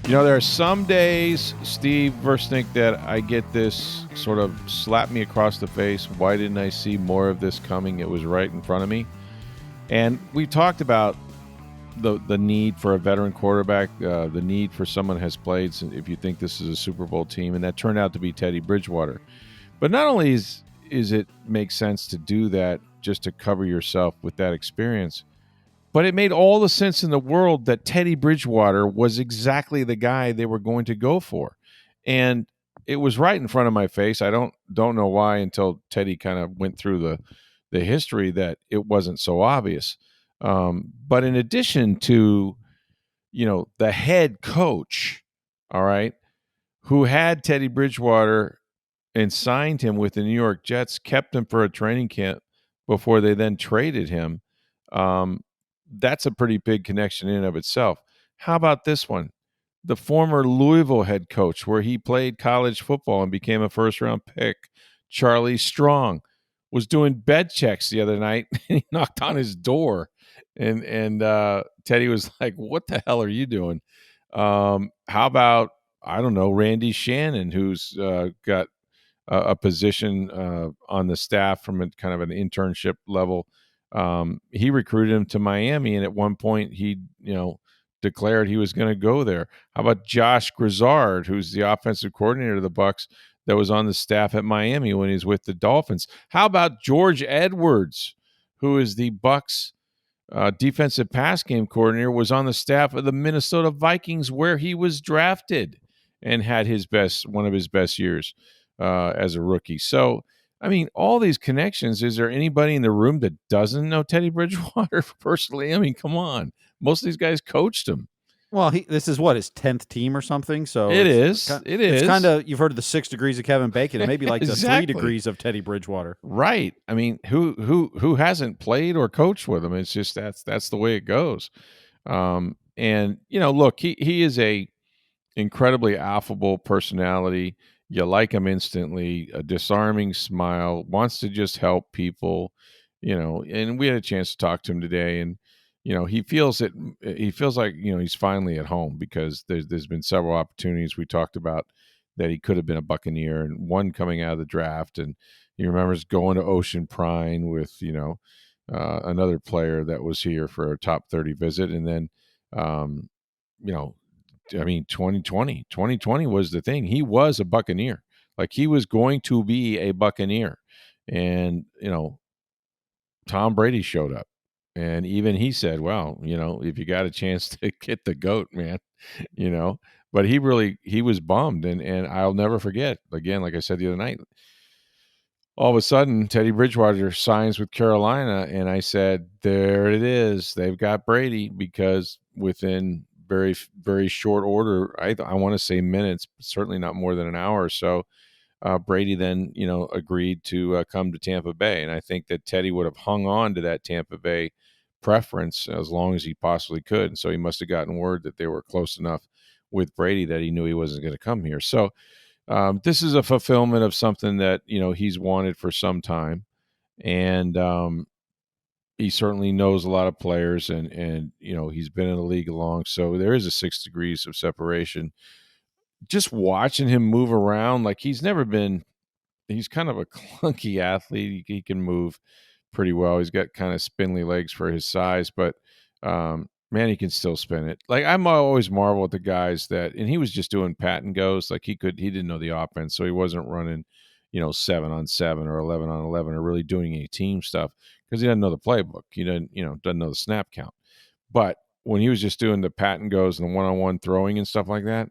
There are some days, Steve Versnick, that I get this sort of slap me across the face. Why didn't I see more of this coming? It was right in front of me. And we talked about the need for a veteran quarterback, the need for someone who has played, if you think this is a Super Bowl team, and that turned out to be Teddy Bridgewater. But not only is it makes sense to do that just to cover yourself with that experience, but it made all the sense in the world that Teddy Bridgewater was exactly the guy they were going to go for. And it was right in front of my face. I don't know why until Teddy kind of went through the history that it wasn't so obvious. But in addition to, the head coach, all right, who had Teddy Bridgewater and signed him with the New York Jets, kept him for a training camp before they then traded him. That's a pretty big connection in and of itself. How about this one? The former Louisville head coach, where he played college football and became a first-round pick, Charlie Strong, was doing bed checks the other night, and he knocked on his door, and Teddy was like, "What the hell are you doing?" How about, I don't know, Randy Shannon, who's got a position on the staff from a kind of an internship level. He recruited him to Miami, and at one point he, declared he was going to go there. How about Josh Grizzard, who's the offensive coordinator of the Bucs, that was on the staff at Miami when he was with the Dolphins? How about George Edwards, who is the Bucs defensive pass game coordinator, was on the staff of the Minnesota Vikings where he was drafted and had one of his best years as a rookie. So, I mean, all these connections. Is there anybody in the room that doesn't know Teddy Bridgewater personally? I mean, come on. Most of these guys coached him. Well, this is what, his 10th team or something. So it is. It's kind of, you've heard of the 6 degrees of Kevin Bacon. It may be like exactly. the 3 degrees of Teddy Bridgewater. Right. I mean, who hasn't played or coached with him? It's just that's the way it goes. And look, he is a incredibly affable personality. You like him instantly, a disarming smile, wants to just help people, and we had a chance to talk to him today, and he feels like he's finally at home, because there's been several opportunities we talked about that he could have been a Buccaneer, and one coming out of the draft, and he remembers going to Ocean Prime with another player that was here for a top 30 visit, and then I mean, 2020 was the thing. He was a Buccaneer. Like, he was going to be a Buccaneer. And, Tom Brady showed up. And even he said, well, if you got a chance to get the GOAT, man, but he was bummed. And I'll never forget, again, like I said the other night, all of a sudden, Teddy Bridgewater signs with Carolina. And I said, there it is. They've got Brady, because within very, very short order, I want to say minutes, but certainly not more than an hour or so, Brady then, agreed to come to Tampa Bay. And I think that Teddy would have hung on to that Tampa Bay preference as long as he possibly could. And so he must have gotten word that they were close enough with Brady that he knew he wasn't going to come here. So this is a fulfillment of something that, he's wanted for some time. And he certainly knows a lot of players, and he's been in the league long. So there is a 6 degrees of separation. Just watching him move around, like, he's kind of a clunky athlete. He can move pretty well. He's got kind of spindly legs for his size, but man, he can still spin it. Like, I'm always marvel at the guys that, and he was just doing pat and goes. Like, he didn't know the offense, so he wasn't running, 7-on-7 or 11-on-11 or really doing any team stuff, because he doesn't know the playbook. He doesn't know the snap count. But when he was just doing the pat and goes and the one-on-one throwing and stuff like that,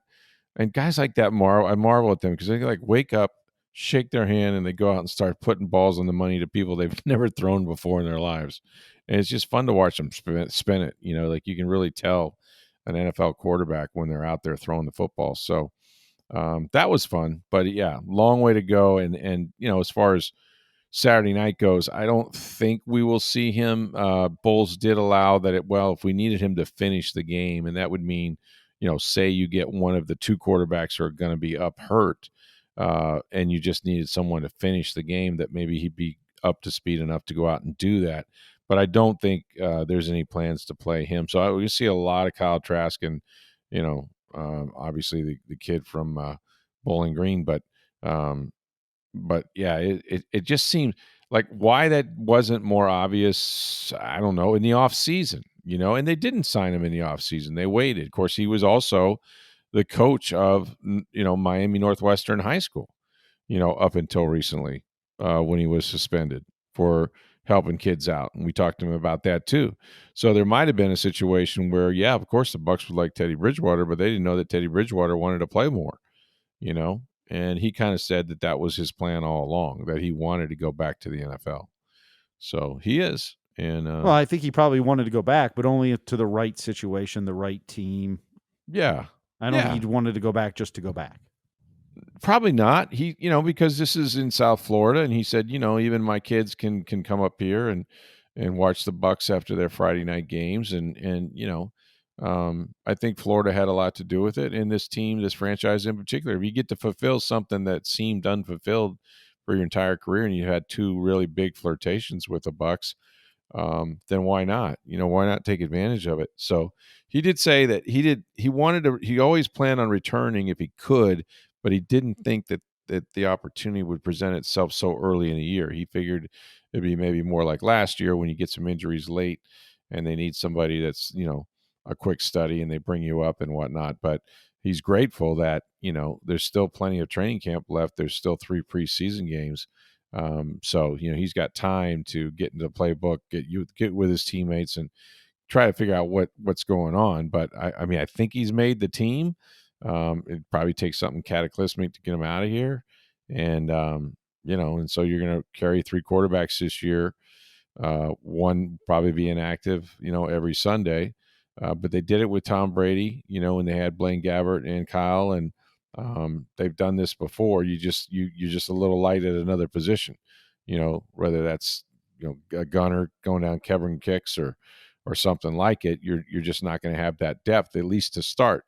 and guys like that, I marvel at them, because they like wake up, shake their hand, and they go out and start putting balls on the money to people they've never thrown before in their lives. And it's just fun to watch them spin it. Like, you can really tell an NFL quarterback when they're out there throwing the football. So that was fun. But yeah, long way to go. And as far as Saturday night goes, I don't think we will see him. Bulls did allow that if we needed him to finish the game, and that would mean, say you get one of the two quarterbacks who are going to be up hurt, and you just needed someone to finish the game, that maybe he'd be up to speed enough to go out and do that. But I don't think there's any plans to play him. So we see a lot of Kyle Trask, and obviously the kid from Bowling Green, um, but yeah, it just seemed like why that wasn't more obvious. I don't know in the off season, and they didn't sign him in the off season. They waited. Of course, he was also the coach of Miami Northwestern High School, up until recently when he was suspended for helping kids out, and we talked to him about that too. So there might have been a situation where, yeah, of course, the Bucs would like Teddy Bridgewater, but they didn't know that Teddy Bridgewater wanted to play more, you know. And he kind of said that that was his plan all along, that he wanted to go back to the NFL. So he is, and Well, I think he probably wanted to go back, but only to the right situation, the right team. yeah, I don't think yeah. he wanted to go back just to go back. Probably not. He, because this is in South Florida, and he said, even my kids can come up here and watch the Bucs after their Friday night games, and I think Florida had a lot to do with it, and this team, this franchise in particular. If you get to fulfill something that seemed unfulfilled for your entire career, and you had two really big flirtations with the Bucs, then why not? Why not take advantage of it? So he did say that he always planned on returning if he could, but he didn't think that the opportunity would present itself so early in the year. He figured it'd be maybe more like last year when you get some injuries late and they need somebody that's, a quick study and they bring you up and whatnot. But he's grateful that, there's still plenty of training camp left. There's still 3 preseason games. So he's got time to get into the playbook, get with his teammates, and try to figure out what's going on. But I mean, I think he's made the team. It probably takes something cataclysmic to get him out of here, and and so you're going to carry 3 quarterbacks this year. One probably be inactive, every Sunday. But they did it with Tom Brady, when they had Blaine Gabbert and Kyle, and they've done this before. You're just a little light at another position, whether that's a gunner going down covering kicks or something like it. You're just not going to have that depth, at least to start.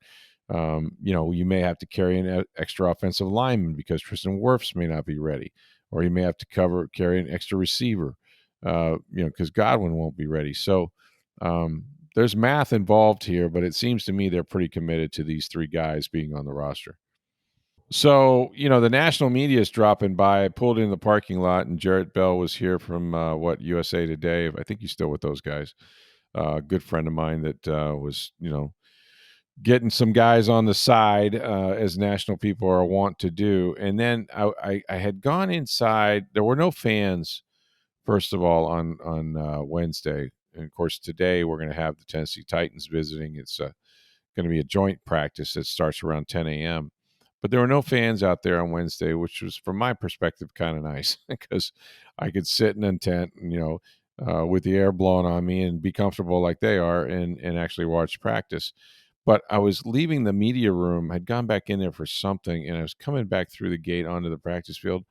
You may have to carry an extra offensive lineman because Tristan Wirfs may not be ready, or you may have to carry an extra receiver, because Godwin won't be ready. So there's math involved here, but it seems to me they're pretty committed to these 3 guys being on the roster. So, the national media is dropping by. I pulled in the parking lot, and Jarrett Bell was here from USA Today. I think he's still with those guys. A good friend of mine that was, getting some guys on the side, as national people are wont to do. And then I had gone inside. There were no fans, first of all, on Wednesday. And of course, today we're going to have the Tennessee Titans visiting. It's going to be a joint practice that starts around 10 a.m. But there were no fans out there on Wednesday, which was, from my perspective, kind of nice because I could sit in a tent, with the air blowing on me and be comfortable like they are and actually watch practice. But I was leaving the media room, had gone back in there for something, and I was coming back through the gate onto the practice field,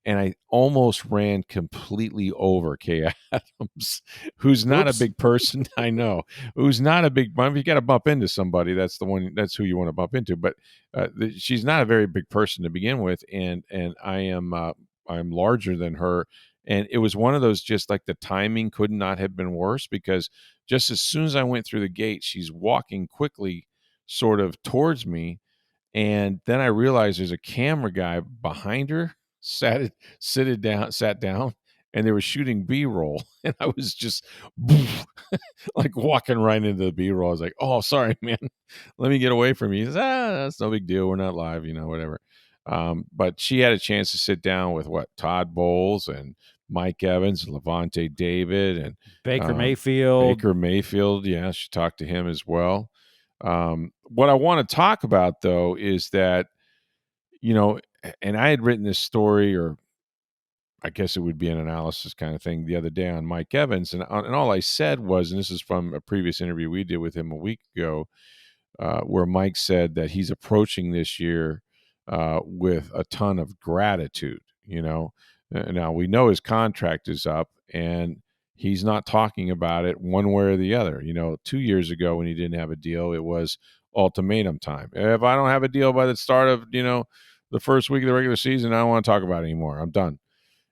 and I almost ran completely over Kay Adams, who's not a Oops. big person. I know, who's not a big. If you got to bump into somebody, that's the one. That's who you want to bump into. But she's not a very big person to begin with, and I'm larger than her, and it was one of those, just like the timing could not have been worse, because just as soon as I went through the gate, she's walking quickly, sort of towards me, and then I realized there's a camera guy behind her, sat down, and they were shooting B-roll. And I was just like walking right into the B-roll. I was like, "Oh, sorry, man. Let me get away from you." He says, "That's no big deal. We're not live, whatever." But she had a chance to sit down with Todd Bowles and Mike Evans, Levante David, and Baker um, Mayfield. Baker Mayfield. Yeah, she talked to him as well. What I want to talk about, though, is that, and I had written this story, or I guess it would be an analysis kind of thing, the other day on Mike Evans, and all I said was, and this is from a previous interview we did with him a week ago, where Mike said that he's approaching this year with a ton of gratitude. Now we know his contract is up, and he's not talking about it one way or the other. 2 years ago when he didn't have a deal, it was ultimatum time. If I don't have a deal by the start of the first week of the regular season, I don't want to talk about it anymore. I'm done.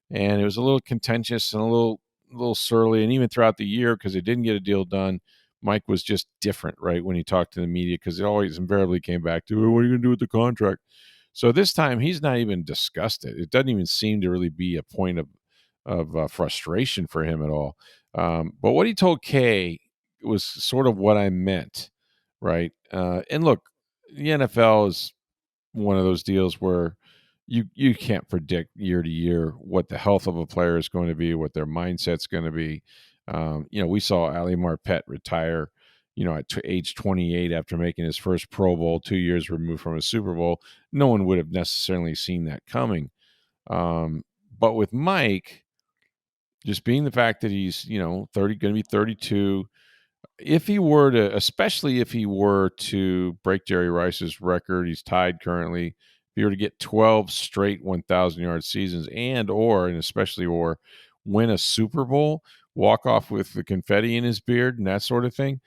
And it was a little contentious and a little surly, and even throughout the year, because they didn't get a deal done. Mike was just different, right, when he talked to the media, because it always invariably came back to, "Oh, what are you going to do with the contract?" So this time he's not even discussed it. It doesn't even seem to really be a point of frustration for him at all. But what he told Kay was sort of what I meant, right? And look, the NFL is one of those deals where you can't predict year to year what the health of a player is going to be, what their mindset's going to be. We saw Ali Marpet retire, at age 28 after making his first Pro Bowl, 2 years removed from a Super Bowl. No one would have necessarily seen that coming. But with Mike, just being the fact that he's 30, going to be 32, if he were to, especially if he were to break Jerry Rice's record, he's tied currently. If he were to get 12 straight 1,000-yard seasons and especially win a Super Bowl, walk off with the confetti in his beard and that sort of thing,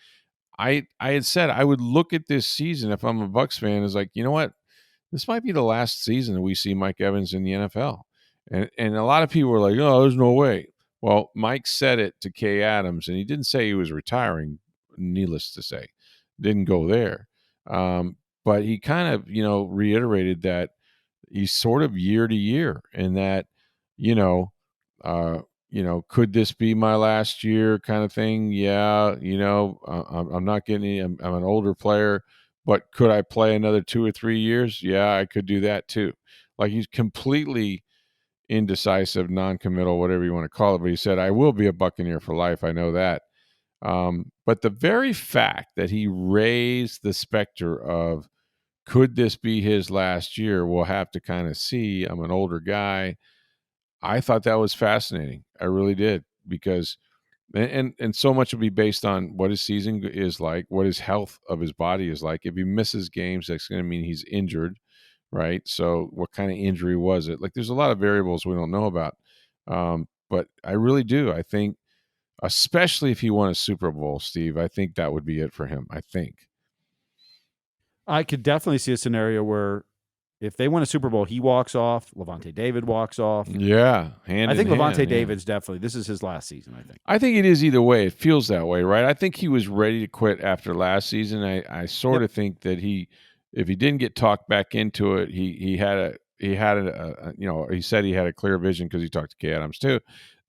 I had said I would look at this season, if I'm a Bucs fan, as like, you know what, this might be the last season that we see Mike Evans in the NFL. And a lot of people were like, oh, there's no way. Well, Mike said it to Kay Adams, and he didn't say he was retiring, needless to say. Didn't go there. But he kind of, reiterated that he's sort of year to year, and that, you know, could this be my last year kind of thing? Yeah, I'm not getting I'm an older player, but could I play another 2 or 3 years? Yeah, I could do that too. Like, he's completely indecisive, non-committal, whatever you want to call it. But he said, I will be a Buccaneer for life. I know that. But the very fact that he raised the specter of, could this be his last year? We'll have to kind of see. I'm an older guy. I thought that was fascinating. I really did, because and so much will be based on what his season is like, what his health of his body is like. If he misses games, that's going to mean he's injured, right? So what kind of injury was it? Like, there's a lot of variables we don't know about. But I really do. I think, especially if he won a Super Bowl, Steve, I think that would be it for him. I think. I could definitely see a scenario where if they win a Super Bowl, he walks off, Levante David walks off. Yeah, I think Levante David's definitely, this is his last season, I think. I think it is either way. It feels that way, right? I think he was ready to quit after last season. I sort of think that if he didn't get talked back into it, he said he had a clear vision, because he talked to Kay Adams too,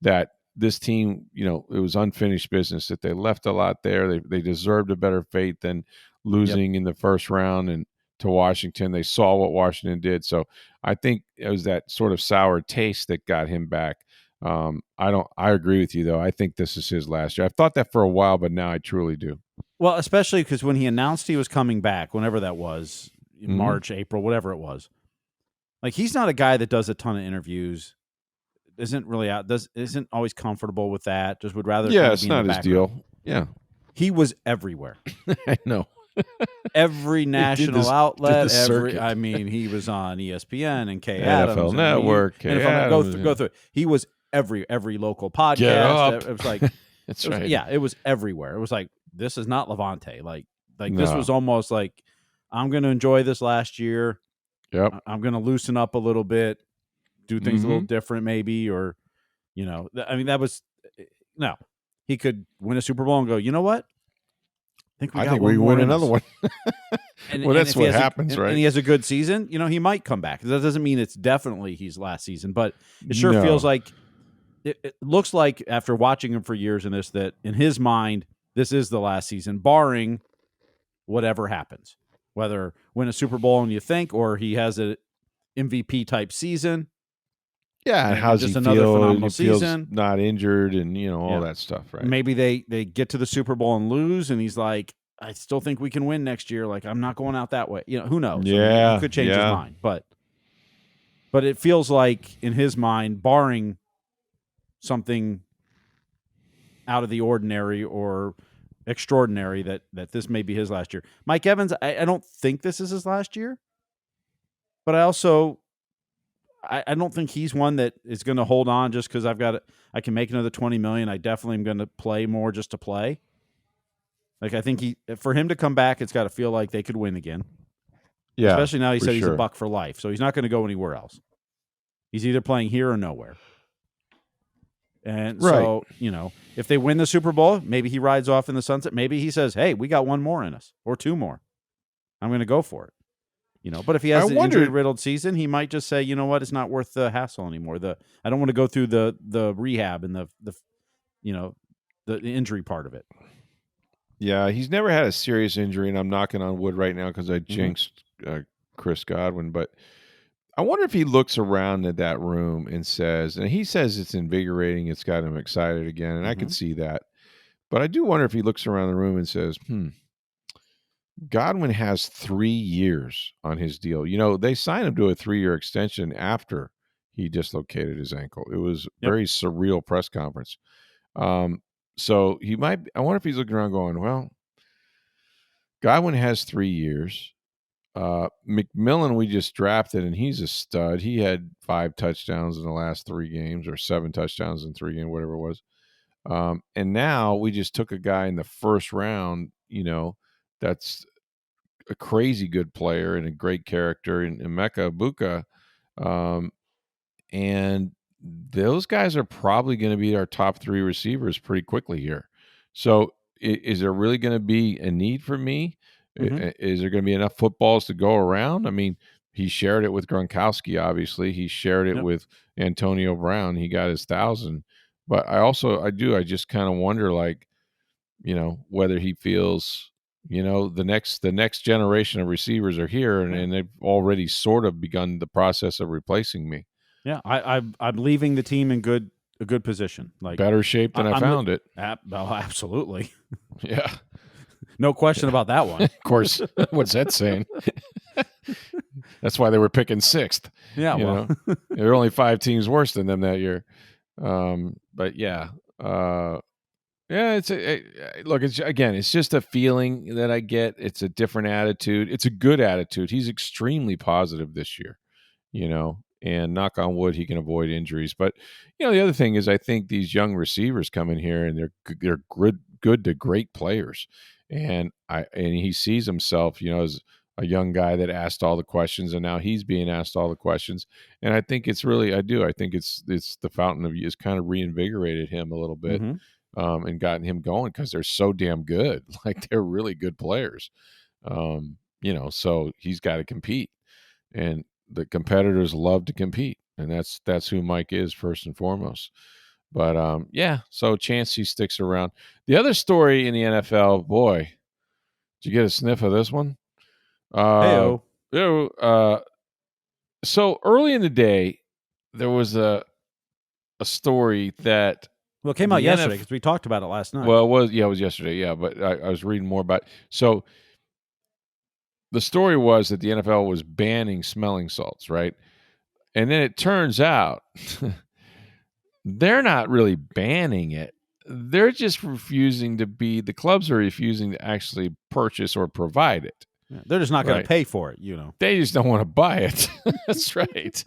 that this team, it was unfinished business, that they left a lot there. They deserved a better fate than losing in the first round and to Washington. They saw what Washington did. So I think it was that sort of sour taste that got him back. I agree with you, though. I think this is his last year. I've thought that for a while, but now I truly do. Well, especially because when he announced he was coming back, whenever that was, March, April, whatever it was, like, he's not a guy that does a ton of interviews, isn't always comfortable with that, just would rather it's be not in the his background. deal. Yeah. He was everywhere. I know. Every national outlet, he was on ESPN and Kay Adams, NFL Network, and if I'm going to go through it, he was every local podcast. It was like, that's right. Yeah, it was everywhere. It was like, this is not Levante. Like No. This was almost like, I'm going to enjoy this last year. Yep. I'm going to loosen up a little bit, do things a little different, maybe, or that was no. He could win a Super Bowl and go, you know what? I think we win another one. Well, that's what happens, right? And he has a good season, he might come back. That doesn't mean it's definitely his last season, but it sure feels like, it looks like, after watching him for years in this, that in his mind, this is the last season, barring whatever happens. Whether win a Super Bowl and you think, or he has a MVP type season. Yeah, and how's just he another feel? phenomenal He feels season, not injured, and all that stuff, right? Maybe they get to the Super Bowl and lose, and he's like, I still think we can win next year. Like, I'm not going out that way. Who knows? Yeah, he could change his mind, but it feels like, in his mind, barring something out of the ordinary or extraordinary, that this may be his last year. Mike Evans, I don't think this is his last year, but I also, I don't think he's one that is going to hold on just because I can make another $20 million. I definitely am going to play more just to play. Like, I think for him to come back, it's got to feel like they could win again. Yeah, especially now he said he's a Buck for life, so he's not going to go anywhere else. He's either playing here or nowhere. And Right. so, if they win the Super Bowl, maybe he rides off in the sunset. Maybe he says, hey, we got one more in us or two more. I'm going to go for it. But if he has I an wonder- injury-riddled season, he might just say, you know what, it's not worth the hassle anymore. I don't want to go through the rehab and the injury part of it. Yeah, he's never had a serious injury, and I'm knocking on wood right now because I Mm-hmm. jinxed Chris Godwin. But I wonder if he looks around at that room and says, and he says it's invigorating, it's got him excited again, and I can Mhm. see that. But I do wonder if he looks around the room and says, Godwin has 3 years on his deal. They signed him to a 3-year extension after he dislocated his ankle. It was a very surreal press conference. So I wonder if he's looking around going, well, Godwin has 3 years. McMillan, we just drafted, and he's a stud. He had 5 touchdowns in the last 3 games, or 7 touchdowns in 3 games, whatever it was. And now we just took a guy in the first round, that's a crazy good player and a great character in Emeka Egbuka. And those guys are probably going to be our top 3 receivers pretty quickly here. So is there really going to be a need for me? Mhm. Is there going to be enough footballs to go around? I mean, he shared it with Gronkowski, obviously. He shared it with Antonio Brown. He got his 1,000. But I just kind of wonder, whether he feels, the next generation of receivers are here, and they've already sort of begun the process of replacing me. Yeah, I'm leaving the team in a good position, like Better shape than I found it. Absolutely, Yeah, no question about that one. of course. What's that saying? That's why they were picking 6th. Yeah, there were only 5 teams worse than them that year. But yeah, it's just a feeling that I get. It's a different attitude. It's a good attitude. He's extremely positive this year, and knock on wood, he can avoid injuries. But, the other thing is I think these young receivers come in here and they're good to great players. And he sees himself, as a young guy that asked all the questions, and now he's being asked all the questions. And I think it's really, I think it's the fountain of youth has kind of reinvigorated him a little bit. Mhm. And gotten him going because they're so damn good. Like, they're really good players. So he's got to compete, and the competitors love to compete, and that's who Mike is first and foremost. But so chance he sticks around. The other story in the NFL, boy, did you get a sniff of this one? Heyo. So early in the day, there was a story that. Well, it came out yesterday because we talked about it last night. Well, it was yesterday, yeah, but I was reading more about it. So the story was that the NFL was banning smelling salts, right? And then it turns out they're not really banning it. They're just the clubs are refusing to actually purchase or provide it. Yeah, they're just not going to pay for it, They just don't want to buy it. That's right.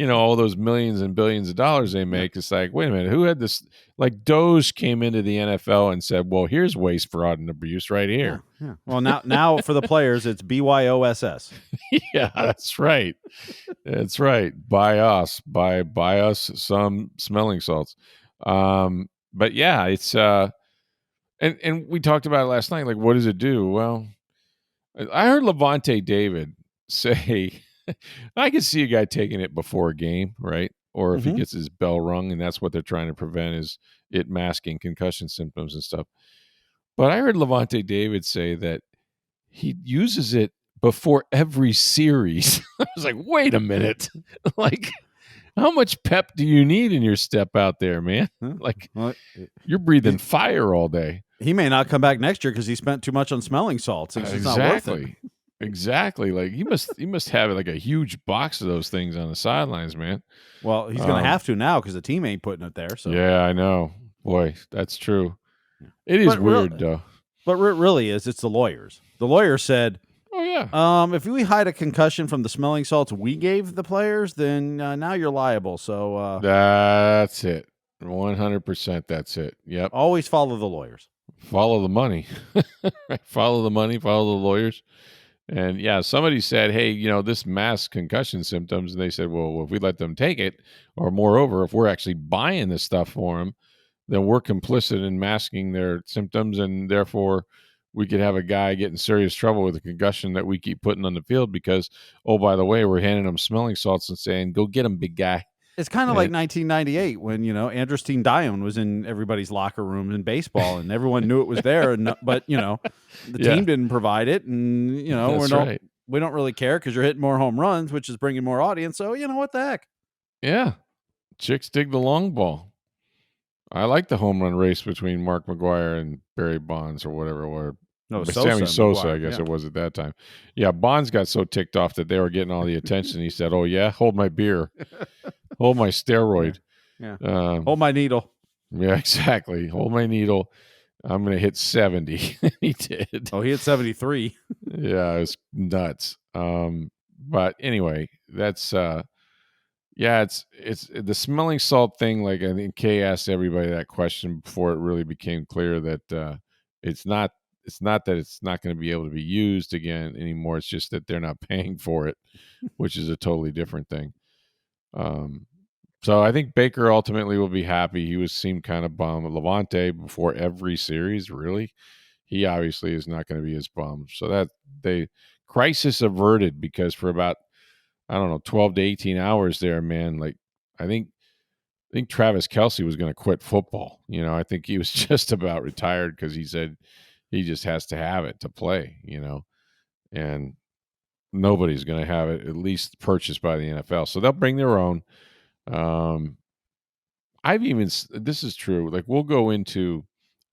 All those millions and billions of dollars they make. It's like, wait a minute, who had this? Like, Doge came into the NFL and said, well, here's waste, fraud, and abuse right here. Yeah. Well, now for the players, it's BYOSS. Yeah, that's right. That's right. Buy us some smelling salts. But yeah, it's and we talked about it last night. Like, what does it do? Well, I heard Levante David say, I can see a guy taking it before a game, right? Or if he gets his bell rung, and that's what they're trying to prevent, is it masking concussion symptoms and stuff. But I heard Levante David say that he uses it before every series. I was like, wait a minute. Like, how much pep do you need in your step out there, man? Like, you're breathing fire all day. He may not come back next year because he spent too much on smelling salts. It's not worth it. Exactly. Like, he must have like a huge box of those things on the sidelines, man. Well, he's going to have to now because the team ain't putting it there. So yeah, I know. Boy, that's true. It is weird, though. But it really is. It's the lawyers. The lawyer said, "Oh yeah, if we hide a concussion from the smelling salts we gave the players, then now you're liable." So that's it. 100%. That's it. Yep. Always follow the lawyers. Follow the money. Right? Follow the money. Follow the lawyers. And yeah, somebody said, "Hey, this masks concussion symptoms," and they said, "Well, if we let them take it, or moreover, if we're actually buying this stuff for them, then we're complicit in masking their symptoms, and therefore we could have a guy get in serious trouble with a concussion that we keep putting on the field because, oh, by the way, we're handing them smelling salts and saying, go get him, big guy." It's kind of like And 1998 when Androstine Dion was in everybody's locker rooms in baseball, and everyone knew it was there, but the yeah, team didn't provide it, and that's right. we don't really care because you're hitting more home runs, which is bringing more audience. So what the heck? Yeah, chicks dig the long ball. I like the home run race between Mark McGwire and Barry Bonds or whatever, or No, Sammy Sosa, Sosa, I McGuire, guess yeah. it was at that time. Yeah, Bonds got so ticked off that they were getting all the attention. He said, "Oh yeah, hold my beer, hold my steroid, Yeah. um, Hold my needle. yeah, exactly, hold my needle. I'm gonna hit 70." He did. Oh, he hit 73. Yeah, it was nuts. But anyway, that's yeah, it's the smelling salt thing. Like I think Kay asked everybody that question before it really became clear that it's not that it's not going to be able to be used again anymore. It's just that they're not paying for it, which is a totally different thing. Um, so I think Baker ultimately will be happy. He seemed kind of bummed. Levante before every series, really, he obviously is not going to be as bummed. So that they crisis averted because for about I don't know 12 to 18 hours there, man. Like I think Travis Kelsey was going to quit football. I think he was just about retired because he said he just has to have it to play. And nobody's going to have it at least purchased by the NFL. So they'll bring their own. Um, this is true. Like we'll go into,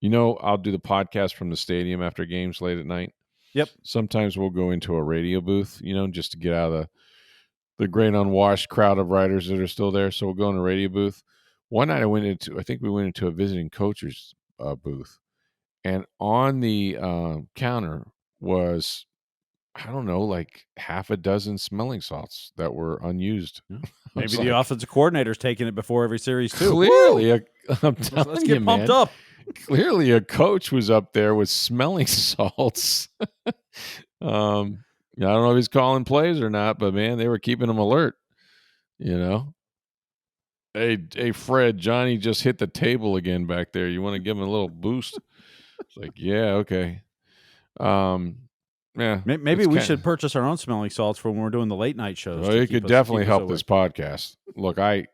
I'll do the podcast from the stadium after games late at night. Yep. Sometimes we'll go into a radio booth, just to get out of the great unwashed crowd of writers that are still there. So we'll go in a radio booth. One night I think we went into a visiting coach's booth, and on the counter was, I don't know, like half a dozen smelling salts that were unused. Maybe the offensive coordinator's taking it before every series too. Clearly, I'm telling Let's you, get pumped man, up. clearly a coach was up there with smelling salts. I don't know if he's calling plays or not, but man, they were keeping him alert. Hey, Fred, Johnny just hit the table again back there. You want to give him a little boost? It's like, yeah, okay. Yeah. Maybe we should purchase our own smelling salts for when we're doing the late night shows. Well, it could definitely help this podcast. Look, I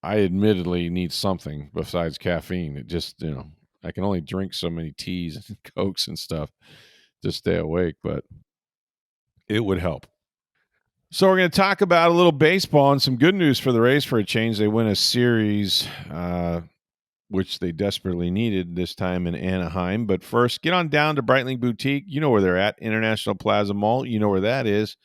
admittedly need something besides caffeine. It just, I can only drink so many teas and Cokes and stuff to stay awake, but it would help. So we're going to talk about a little baseball and some good news for the Rays for a change. They win a series, which they desperately needed this time in Anaheim. But first, get on down to Breitling Boutique. You know where they're at, International Plaza Mall. You know where that is.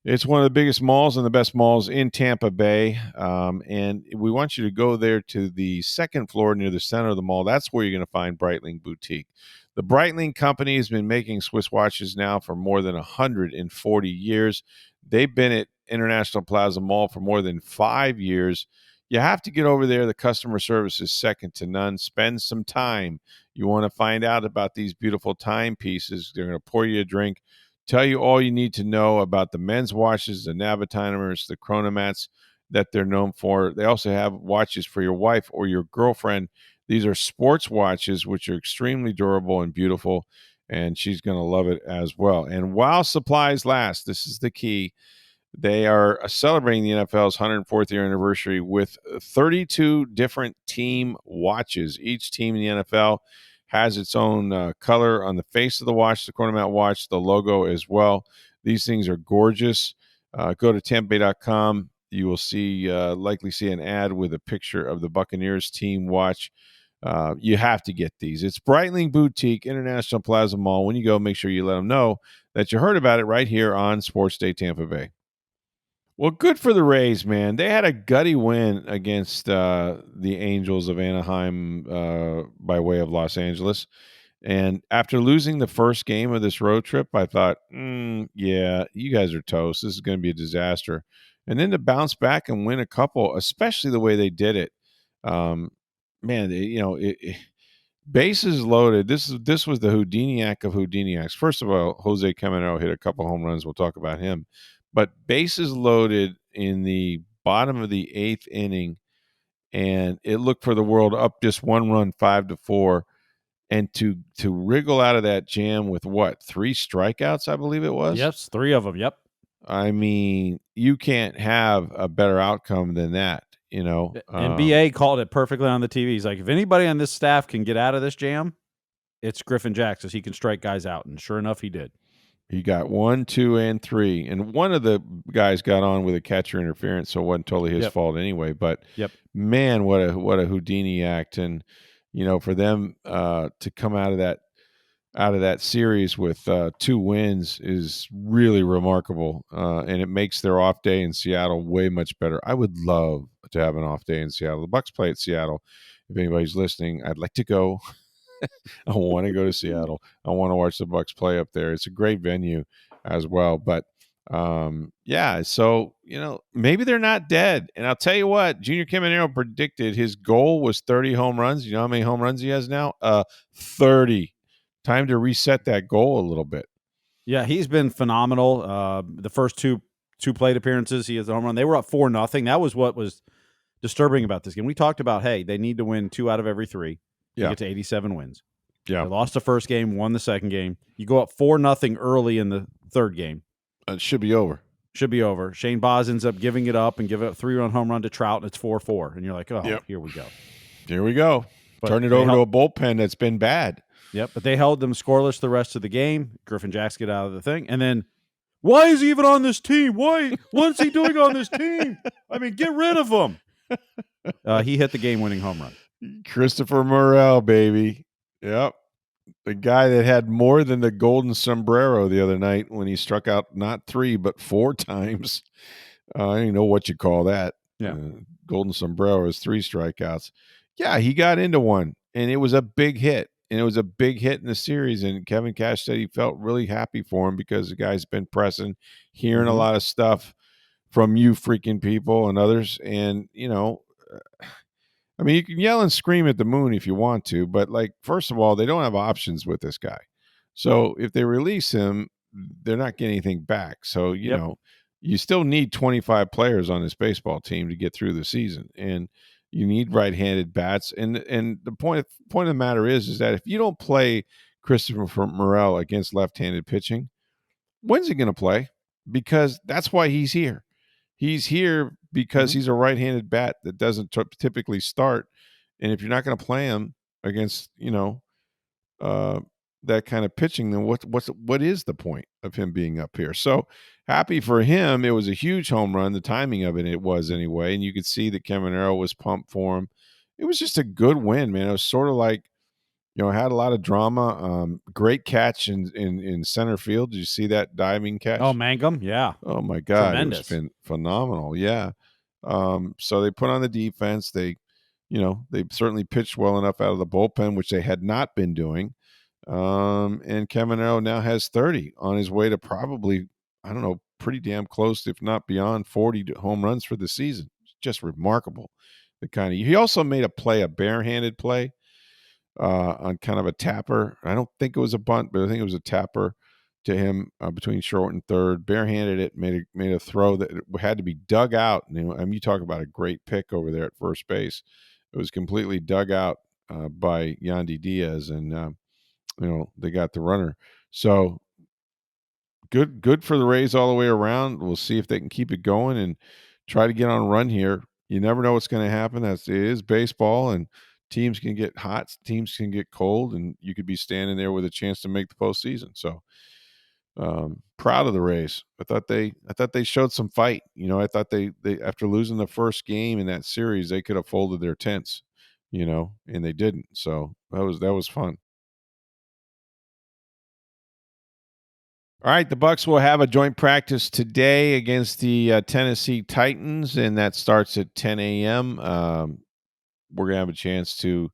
It's one of the biggest malls and the best malls in Tampa Bay. And we want you to go there to the second floor near the center of the mall. That's where you're going to find Breitling Boutique. The Breitling company has been making Swiss watches now for more than 140 years. They've been at International Plaza Mall for more than 5 years. You have to get over there. The customer service is second to none. Spend some time. You want to find out about these beautiful timepieces. They're going to pour you a drink, tell you all you need to know about the men's watches, the Navitimers, the chronomats that they're known for. They also have watches for your wife or your girlfriend. These are sports watches, which are extremely durable and beautiful, and she's going to love it as well. And while supplies last, this is the key. They are celebrating the NFL's 104th year anniversary with 32 different team watches. Each team in the NFL has its own color on the face of the watch, the chronomat watch, the logo as well. These things are gorgeous. Go to tampabay.com. You will likely see an ad with a picture of the Buccaneers team watch. You have to get these. It's Breitling Boutique, International Plaza Mall. When you go, make sure you let them know that you heard about it right here on Sports Day Tampa Bay. Well, good for the Rays, man. They had a gutty win against the Angels of Anaheim by way of Los Angeles. And after losing the first game of this road trip, I thought, yeah, you guys are toast. This is going to be a disaster. And then to bounce back and win a couple, especially the way they did it, man, bases loaded. This was the Houdiniac of Houdiniacs. First of all, Jose Caminero hit a couple home runs. We'll talk about him. But bases loaded in the bottom of the 8th inning, and it looked for the world up just 1 run, 5-4, and to wriggle out of that jam with what, 3 strikeouts, I believe it was. Yes, 3 of them. Yep. I mean, you can't have a better outcome than that. And BA called it perfectly on the TV. He's like, if anybody on this staff can get out of this jam, it's Griffin Jax, as he can strike guys out. And sure enough, he did. He got 1, 2, and 3, and one of the guys got on with a catcher interference, so it wasn't totally his fault anyway. But man, what a Houdini act! And for them to come out of that series with 2 wins is really remarkable, and it makes their off day in Seattle way much better. I would love to have an off day in Seattle. The Bucs play at Seattle. If anybody's listening, I'd like to go. I want to go to Seattle. I want to watch the Bucs play up there. It's a great venue as well. But so maybe they're not dead. And I'll tell you what, Junior Caminero predicted his goal was 30 home runs. You know how many home runs he has now? 30. Time to reset that goal a little bit. Yeah, he's been phenomenal. The first two plate appearances, he has a home run. They were up 4-0. That was what was disturbing about this game. We talked about, hey, they need to win 2 out of every 3. You get to 87 wins. Yeah. They lost the first game, won the second game. You go up 4-0 early in the third game. It should be over. Shane Baz ends up giving it up and giving up a 3-run home run to Trout, and it's 4-4. And you're like, Here we go. Here we go. But turn it over to a bullpen that's been bad. Yep, but they held them scoreless the rest of the game. Griffin Jax get out of the thing. And then, why is he even on this team? What's he doing on this team? I mean, get rid of him. He hit the game-winning home run. Christopher Morel, baby. Yep. The guy that had more than the golden sombrero the other night when he struck out not 3 but 4 times. I don't even know what you call that. Yeah. Golden sombrero is 3 strikeouts. Yeah, he got into one, and it was a big hit. And it was a big hit in the series, and Kevin Cash said he felt really happy for him because the guy's been pressing, hearing a lot of stuff from you freaking people and others. And, I mean, you can yell and scream at the moon if you want to, but first of all, they don't have options with this guy. So if they release him, they're not getting anything back. So, you still need 25 players on this baseball team to get through the season. And you need right-handed bats. And the point of the matter is that if you don't play Christopher Morel against left-handed pitching, when's he going to play? Because that's why he's here. He's here because he's a right-handed bat that doesn't typically start. And if you're not going to play him against, that kind of pitching, then what is the point of him being up here? So happy for him. It was a huge home run. The timing of it was anyway. And you could see that Caminero was pumped for him. It was just a good win, man. It was sort of like, had a lot of drama. Great catch in center field. Did you see that diving catch? Oh, Mangum, yeah. Oh my God, tremendous. It's been phenomenal. Yeah. So they put on the defense. They certainly pitched well enough out of the bullpen, which they had not been doing. And Caminero now has 30 on his way to probably, I don't know, pretty damn close, if not beyond 40 home runs for the season. It's just remarkable. He also made a barehanded play. On kind of a tapper. I don't think it was a bunt, but I think it was a tapper to him between short and third. Barehanded it, made a throw that had to be dug out. You talk about a great pick over there at first base. It was completely dug out by Yandy Diaz, and they got the runner. So good for the Rays all the way around. We'll see if they can keep it going and try to get on a run here. You never know what's going to happen. It is baseball, and teams can get hot, teams can get cold, and you could be standing there with a chance to make the postseason. So proud of the Rays. I thought they showed some fight. I thought they after losing the first game in that series, they could have folded their tents, and they didn't. So that was fun. All right, the Bucs will have a joint practice today against the Tennessee Titans, and that starts at 10 a.m. We're going to have a chance to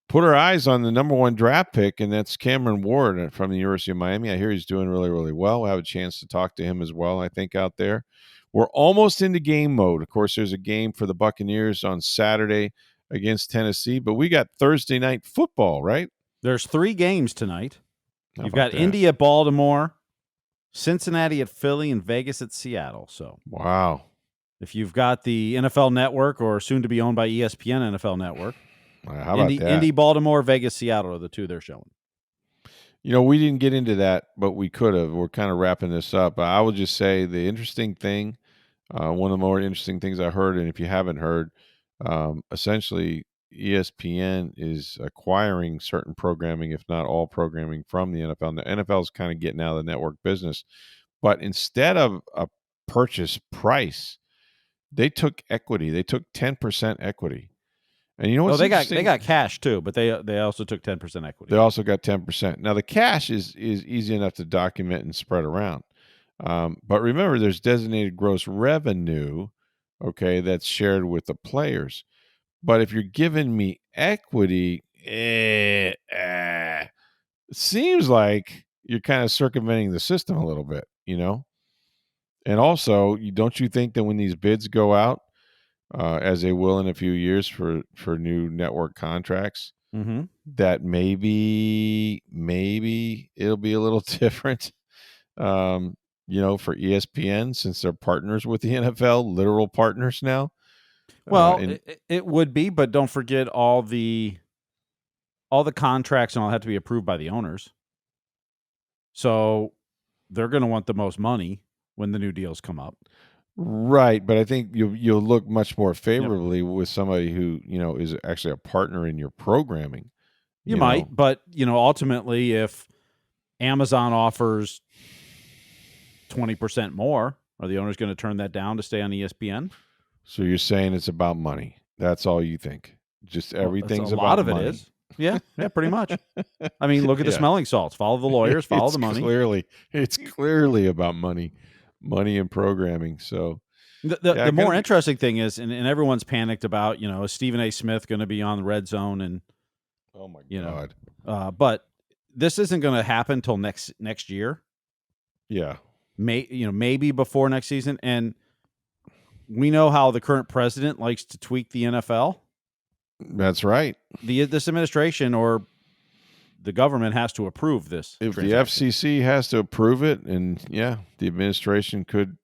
put our eyes on the number 1 draft pick, and that's Cameron Ward from the University of Miami. I hear he's doing really, really well. We'll have a chance to talk to him as well, I think, out there. We're almost into game mode. Of course, there's a game for the Buccaneers on Saturday against Tennessee, but we got Thursday night football, right? There's 3 games tonight. How You've about got that? Indy at Baltimore, Cincinnati at Philly, and Vegas at Seattle. So Wow. if you've got the NFL Network, or soon to be owned by ESPN NFL Network, How about that? Indy, Baltimore, Vegas, Seattle are the 2 they're showing. We didn't get into that, but we could have. We're kind of wrapping this up. I will just say the interesting thing, one of the more interesting things I heard, and if you haven't heard, essentially ESPN is acquiring certain programming, if not all programming, from the NFL. And the NFL is kind of getting out of the network business. But instead of a purchase price, they took equity. They took 10% equity. And you know what's they interesting? got cash too, but they also took 10% equity. They also got 10%. Now the cash is easy enough to document and spread around. But remember, there's designated gross revenue, okay, that's shared with the players. But if you're giving me equity, it seems like you're kind of circumventing the system a little bit, And also, don't you think that when these bids go out, as they will in a few years for new network contracts, Mm-hmm. that maybe it'll be a little different, for ESPN, since they're partners with the NFL, literal partners now. Well, it would be, but don't forget all the contracts and all have to be approved by the owners. So they're going to want the most money when the new deals come up. Right, but I think you'll look much more favorably with somebody who is actually a partner in your programming. You might, but ultimately, if Amazon offers 20% more, are the owners going to turn that down to stay on ESPN? So you're saying it's about money? That's all you think? Just everything's about money. A lot of it is. Yeah, pretty much. I mean, look at the smelling salts. Follow the lawyers. Follow the money. It's clearly about money and programming. So the more interesting thing is, and everyone's panicked about, is Stephen A. Smith going to be on the Red Zone? And oh my God! But this isn't going to happen till next year. Yeah, maybe before next season. And we know how the current president likes to tweak the NFL. That's right. This administration or the government has to approve this. If the FCC has to approve it, and the administration could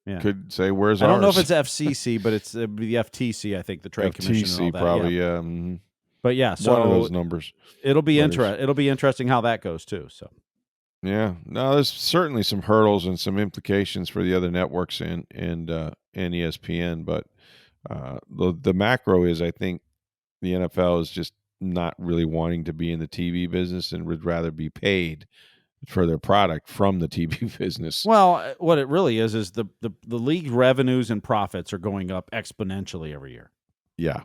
say, "Where's ours?" I don't know if it's FCC, but it's the FTC. I think the Trade Commission. And all that. Probably. Yeah. Mm-hmm. But so one of those numbers. It'll be interesting how that goes too. So. Yeah. No, there's certainly some hurdles and some implications for the other networks and ESPN, but the macro is, I think, the NFL is just not really wanting to be in the TV business and would rather be paid for their product from the TV business. Well, what it really is the league revenues and profits are going up exponentially every year. Yeah.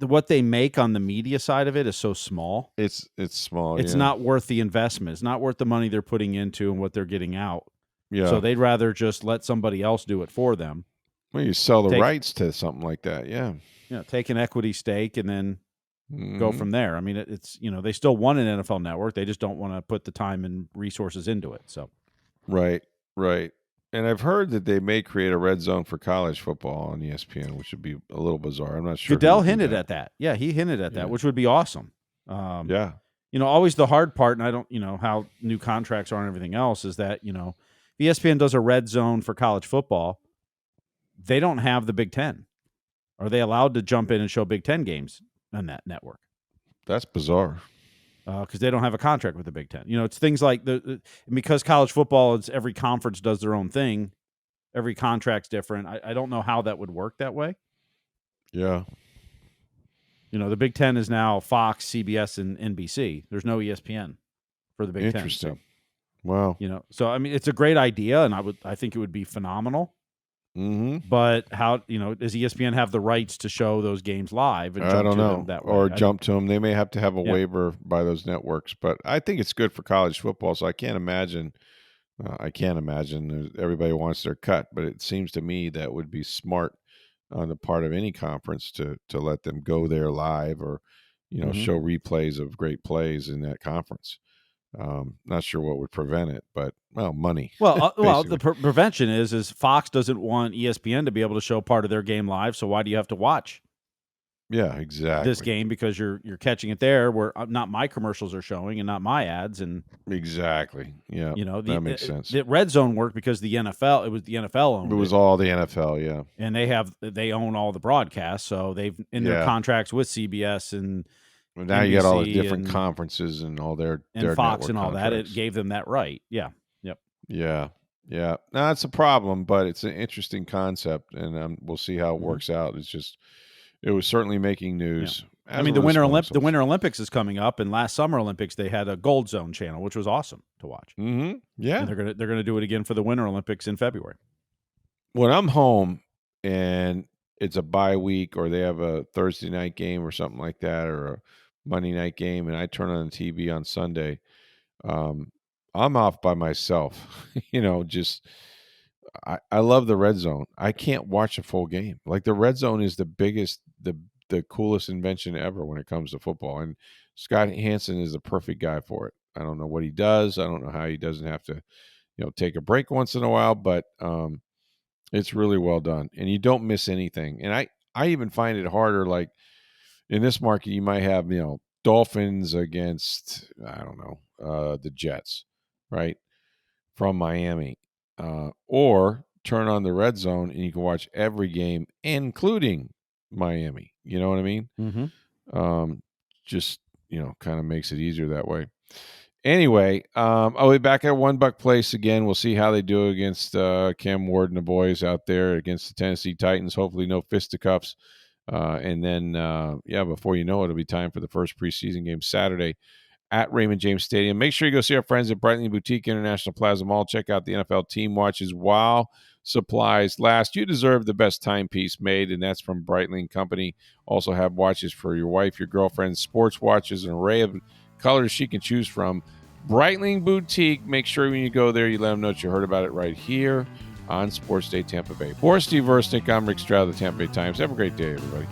What they make on the media side of it is so small. It's small. It's not worth the investment. It's not worth the money they're putting into and what they're getting out. Yeah. So they'd rather just let somebody else do it for them. Well, you sell the rights to something like that. Yeah. Take an equity stake and then go from there. I mean, it's they still want an NFL network. They just don't want to put the time and resources into it. So, right. And I've heard that they may create a red zone for college football on ESPN, which would be a little bizarre. I'm not sure. Goodell hinted at that. Yeah, he hinted at that, which would be awesome. Yeah. Always the hard part, and I don't, how new contracts are and everything else, is that, ESPN does a red zone for college football. They don't have the Big Ten. Are they allowed to jump in and show Big Ten games on that network? That's bizarre. Because they don't have a contract with the Big Ten. It's things like because college football, it's every conference does their own thing. Every contract's different. I don't know how that would work that way. Yeah. The Big Ten is now Fox, CBS, and NBC. There's no ESPN for the Big Ten. Interesting. Wow. So I mean, it's a great idea, and I think it would be phenomenal. Mm-hmm. But how does ESPN have the rights to show those games live? And I don't know, that way? or jump to them. They may have to have a waiver by those networks. But I think it's good for college football. So I can't imagine. Everybody wants their cut, but it seems to me that would be smart on the part of any conference to let them go there live, or show replays of great plays in that conference. Not sure what would prevent it, but money. Well, the prevention is Fox doesn't want ESPN to be able to show part of their game live. So why do you have to watch? Yeah, exactly. this game because you're catching it there where not my commercials are showing and not my ads, and Exactly. Yeah, that makes sense. the red zone worked because the NFL, it was the NFL owned It was all the NFL, yeah. and they own all the broadcasts, so they've in their Yeah. contracts with CBS and Well, now you got all the NBC different and conferences and all their Fox network and all that. contracts. It gave them that right. Yeah. Yep. Yeah. Yeah. Now that's a problem, but it's an interesting concept, and we'll see how it Mhm. works out. It was certainly making news. I mean, the Winter Olympics is coming up, and last Summer Olympics they had a Gold Zone channel, which was awesome to watch. Mm-hmm. Yeah. And they're gonna do it again for the Winter Olympics in February. When I'm home and it's a bye week, or they have a Thursday night game or something like that, or a Monday night game, and I turn on the TV on Sunday, I'm off by myself. Just I love the red zone. I can't watch a full game. Like, the red zone is the biggest, the coolest invention ever when it comes to football. And Scott Hansen is the perfect guy for it. I don't know what he does. I don't know how he doesn't have to, take a break once in a while, but it's really well done, and you don't miss anything. And I even find it harder. Like, in this market, you might have, Dolphins against, I don't know, the Jets, right, from Miami, or turn on the red zone and you can watch every game, including Miami. You know what I mean? Mm-hmm. Just, kind of makes it easier that way. Anyway, I'll be back at $1 Place again. We'll see how they do against Cam Ward and the boys out there against the Tennessee Titans. Hopefully no fisticuffs. And then, before you know it, it'll be time for the first preseason game Saturday at Raymond James Stadium. Make sure you go see our friends at Breitling Boutique International Plaza Mall. Check out the NFL team watches while supplies last. You deserve the best timepiece made, and that's from Breitling Company. Also have watches for your wife, your girlfriend, sports watches, an array of colors she can choose from. Breitling Boutique. Make sure when you go there, you let them know that you heard about it right here on Sports Day Tampa Bay. For Steve Versnick, I'm Rick Stroud of the Tampa Bay Times. Have a great day, everybody.